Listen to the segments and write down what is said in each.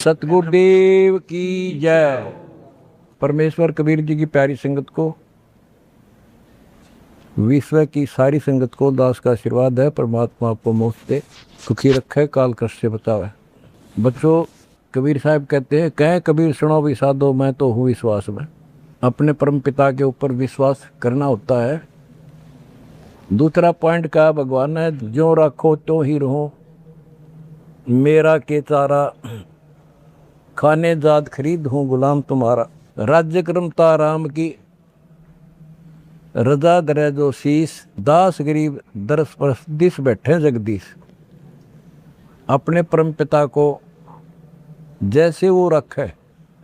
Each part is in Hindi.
सतगुरुदेव की जय। परमेश्वर कबीर जी की प्यारी संगत को, विश्व की सारी संगत को दास का आशीर्वाद है। परमात्मा आपको मुफ्त दे, सुखी रखे, काल कष्ट से बचावे। बच्चों, कबीर साहब कहते हैं, कह कबीर सुनो भी साधो, मैं तो हूँ विश्वास में। अपने परम पिता के ऊपर विश्वास करना होता है। दूसरा पॉइंट का भगवान है, जो रखो तो ही रहो, मेरा के चारा खाने जात खरीद हूँ गुलाम तुम्हारा। राज्य क्रमता राम की रजा दरे जो शीस, दास गरीब दरस परस दिस बैठे जगदीश। अपने परम पिता को जैसे वो रखे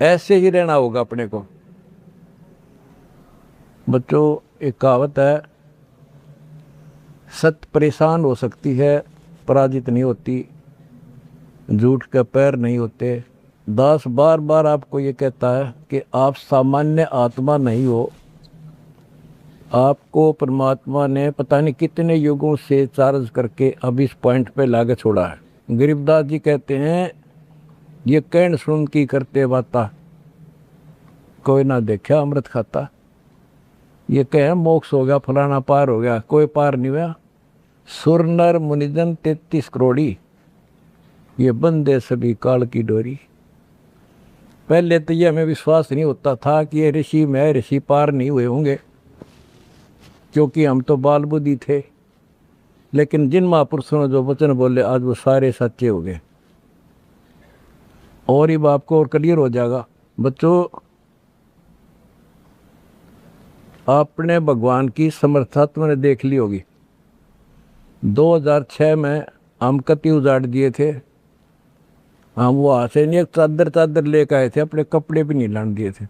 ऐसे ही रहना होगा अपने को। बच्चों, एक कहावत है, सत्य परेशान हो सकती है, पराजित नहीं होती, झूठ के पैर नहीं होते। दास बार बार आपको ये कहता है कि आप सामान्य आत्मा नहीं हो। आपको परमात्मा ने पता नहीं कितने युगों से चार्ज करके अब इस पॉइंट पे लाके छोड़ा है। गरीबदास जी कहते हैं, ये कहन सुन की करते बाता, कोई ना देखा अमृत खाता। ये कहे मोक्ष हो गया, फलाना पार हो गया, कोई पार नहीं हुआ। सुर नर मुनिजन 33 करोड़ी, ये बंदे सभी काल की डोरी। पहले तो ये हमें विश्वास नहीं होता था कि ये ऋषि में ऋषि पार नहीं हुए होंगे, क्योंकि हम तो बाल बुद्धि थे। लेकिन जिन महापुरुषों ने जो वचन बोले, आज वो सारे सच्चे हो गए। और ये बाप को और क्लियर हो जाएगा। बच्चों, आपने भगवान की समर्था तुमने देख ली होगी। 2006 में हम कति उजाड़ दिए थे। हम वहाँ से नहीं, एक चादर लेकर आए थे, अपने कपड़े भी नहीं लाने दिए थे।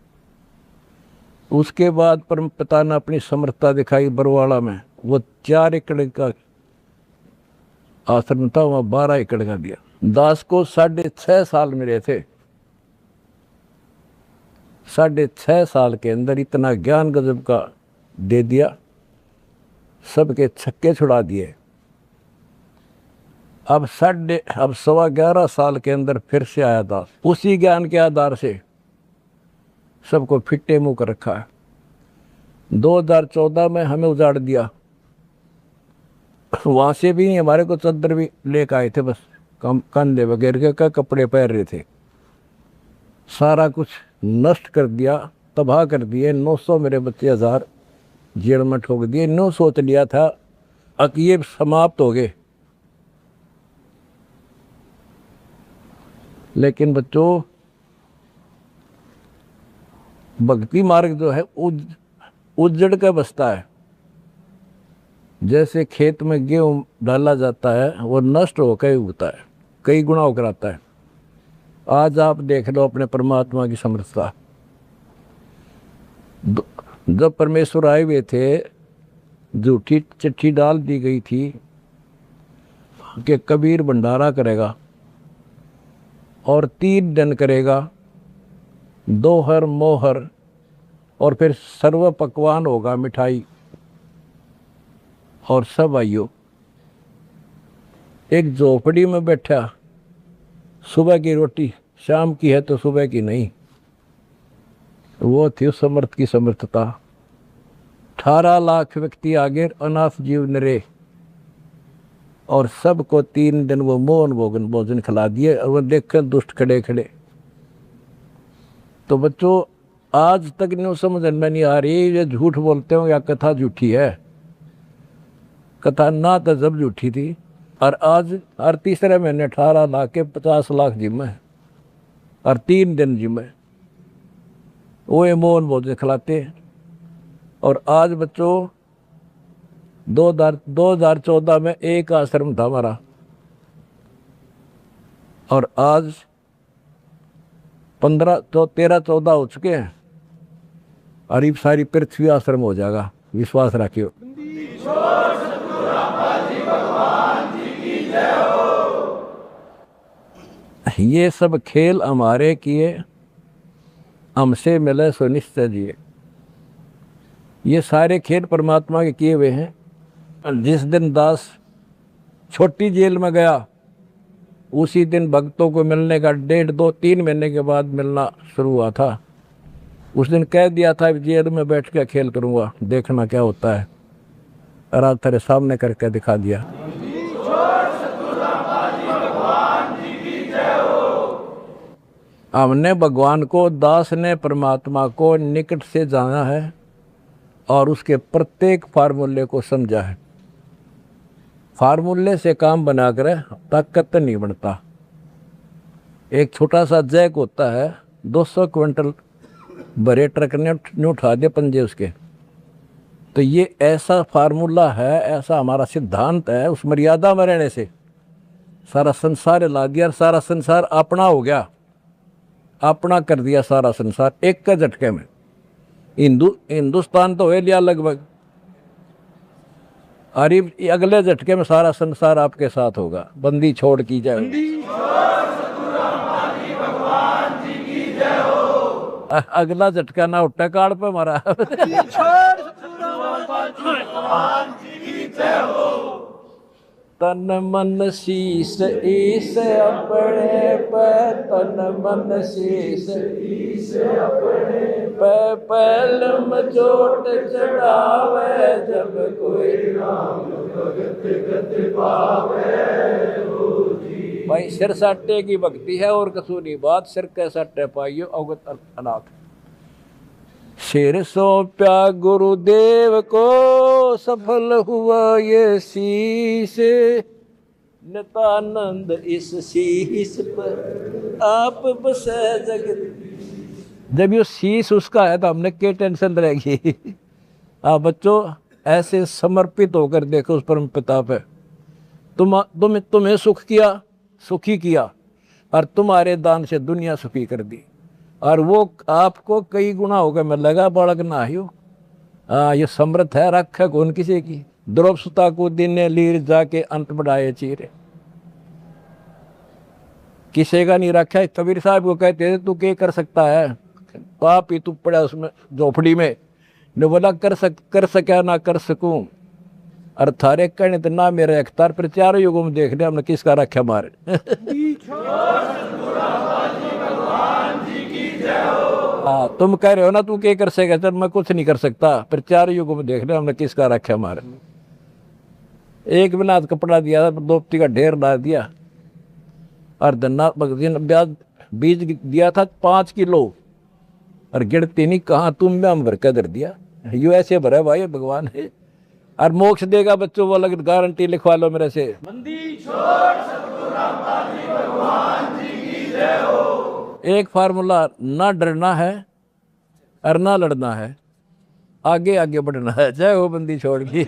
उसके बाद परम पिता ने अपनी समर्थता दिखाई बरवाड़ा में। वो 4 एकड़ का आश्रम था, वहाँ 12 एकड़ का दिया। दास को 6.5 साल मिले थे। 6.5 साल के अंदर इतना ज्ञान गजब का दे दिया, सबके छक्के छुड़ा दिए। अब 11.25 साल के अंदर फिर से आया दास, उसी ज्ञान के आधार से सबको फिट्टे मुंह कर रखा है। 2014 में हमें उजाड़ दिया, वहां से भी हमारे को चद्दर भी लेकर आए थे, बस कंधे वगैरह के कपड़े पहन रहे थे। सारा कुछ नष्ट कर दिया, तबाह कर दिए। 900 मेरे बच्चे 1000 जेल में ठोक दिए। नो सोच लिया था कि ये समाप्त हो गए, लेकिन बच्चों, भक्ति मार्ग जो है उजड़ के बसता है। जैसे खेत में गेहूं डाला जाता है, वो नष्ट होकर उगता है, कई गुना होकर आता है। आज आप देख लो अपने परमात्मा की समर्थता। जब परमेश्वर आए हुए थे, झूठी चिट्ठी डाल दी गई थी कि कबीर भंडारा करेगा और 3 दिन करेगा, दोहर मोहर, और फिर सर्व पकवान होगा, मिठाई और सब आइयो। एक झोपड़ी में बैठा, सुबह की रोटी शाम की है तो सुबह की नहीं। वो थी उस समर्थ की समर्थता। 18 लाख व्यक्ति आगे, अनाथ जीव नरे, और सबको 3 दिन वो मोहन भोजन खिला दिए। और वो देखें दुष्ट खड़े खड़े। तो बच्चों, आज तक नहीं समझ में नहीं आ रही ये झूठ बोलते हो या कथा झूठी है। कथा ना तो जब झूठी थी, और आज हर तीसरे महीने 18 लाख के 50 लाख जिम्मे, और 3 दिन जिम्मे वो ये मोहन भोजन खिलाते। और आज बच्चों, 2014 में एक आश्रम था हमारा, और आज 13-14 हो चुके हैं, और ये सारी पृथ्वी आश्रम हो जाएगा। विश्वास रखियो। ये सब खेल हमारे किए, हमसे मिले सो निश्चय जिए। ये सारे खेल परमात्मा के किए हुए हैं। जिस दिन दास छोटी जेल में गया, उसी दिन भक्तों को मिलने का 1.5-2-3 महीने के बाद मिलना शुरू हुआ था। उस दिन कह दिया था जेल में बैठ के खेल करूँगा, देखना क्या होता है, और आज तेरे सामने करके दिखा दिया। हमने भगवान को, दास ने परमात्मा को निकट से जाना है और उसके प्रत्येक फार्मूले को समझा है। फार्मूले से काम बनाकर ताकत नहीं बनता। एक छोटा सा जैक होता है, 200 क्विंटल भरे ट्रक ने उठा दिया पंजे उसके। तो ये ऐसा फार्मूला है, ऐसा हमारा सिद्धांत है। उस मर्यादा में रहने से सारा संसार ला दिया, और सारा संसार अपना हो गया, अपना कर दिया सारा संसार एक के झटके में। हिंदुस्तान तो हो लिया लगभग, और अगले झटके में सारा संसार आपके साथ होगा। बंदी छोड़ की जाए, अगला झटका ना उठा काड़ पे मारा। तन मन शीस ईस अपने पे, तन मन शीस ईस अपने पे, पहल में चोट चढ़ावे, जब कोई राम भगत गत पावे। भाई सिर साटे की भक्ति है और कसूरी बात, सिर के साटे पाइयो अवगत अनाथ। सिर सौंप्या गुरुदेव को, सफल हुआ ये शीश, नितानंद इस शीश पर आप बसे जगत। जब ये शीश उसका है तो हमने क्या टेंशन रहेगी। आप बच्चों ऐसे समर्पित होकर देखो उस परम पिता पे। तुम्हें सुख किया, सुखी किया, और तुम्हारे दान से दुनिया सुखी कर दी, और वो आपको कई गुना होकर मिलेगा। बालक ना ही हो, ये समृद्ध है, रख कौन किसी की। द्रौपसुता को दिन लीर जाके अंत बढ़ाए चीरे, किसी का नहीं रखा। कबीर साहब को कहते थे तू क्या कर सकता है, पाप ही तू पड़ा उसमें झोपड़ी में। ने बोला कर सका ना कर सकूं, और थारे कहने तो ना मेरे अख्तार पर, चारों युगों में देख लिया हमने किसका रखा मारे। हाँ, तुम कह रहे हो ना तू क्या कर सकेगा, चल मैं कुछ नहीं कर सकता, पर चारों युगों में देख लिया हमने किसका रखा मारे। एक बिना कपड़ा दिया था, दोपती का ढेर ला दिया, और धन्ना ब्याज बीज दिया था 5 किलो, और गिरती नहीं कहाँ तुम में हम भर कर धर दिया। यू ऐसे भरा भाई भगवान है, और मोक्ष देगा बच्चों वो अलग गारंटी लिखवा लो मेरे से। एक फार्मूला, ना डरना है और ना लड़ना है, आगे आगे बढ़ना है। जय हो बंदी छोड़ की।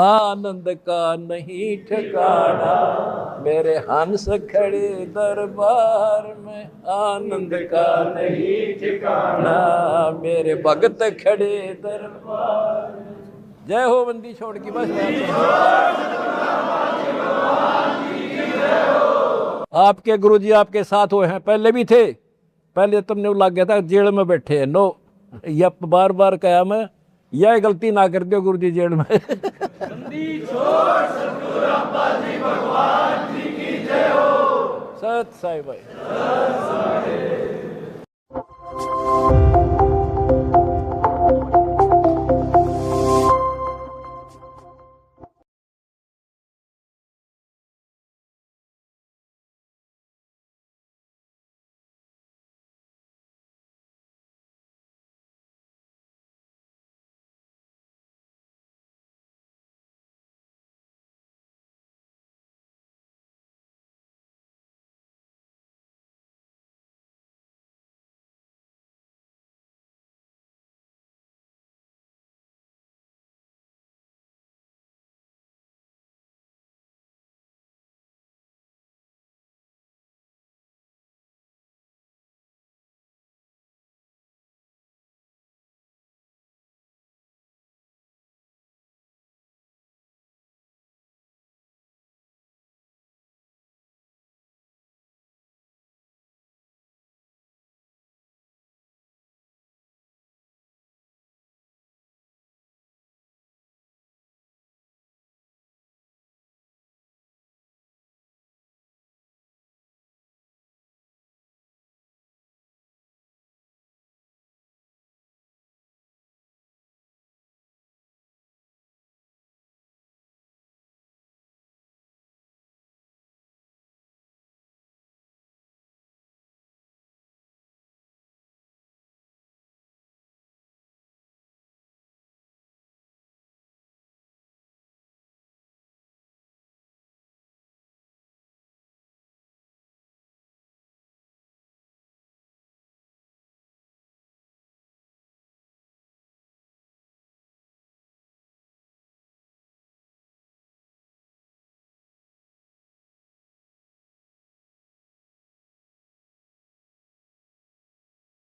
आनंद का नहीं ठिकाना, मेरे हंस खड़े दरबार में, आनंद का नहीं ठिकाना, मेरे भगत खड़े दरबार में। जय हो बंदी छोड़ की। बस आपके गुरुजी आपके साथ हुए हैं, पहले भी थे। पहले तुमने लग गया था जेल में बैठे हैं, नो, या बार बार कहा मैं, यह गलती ना कर दो गुरुजी जेल में। सत साई भाई।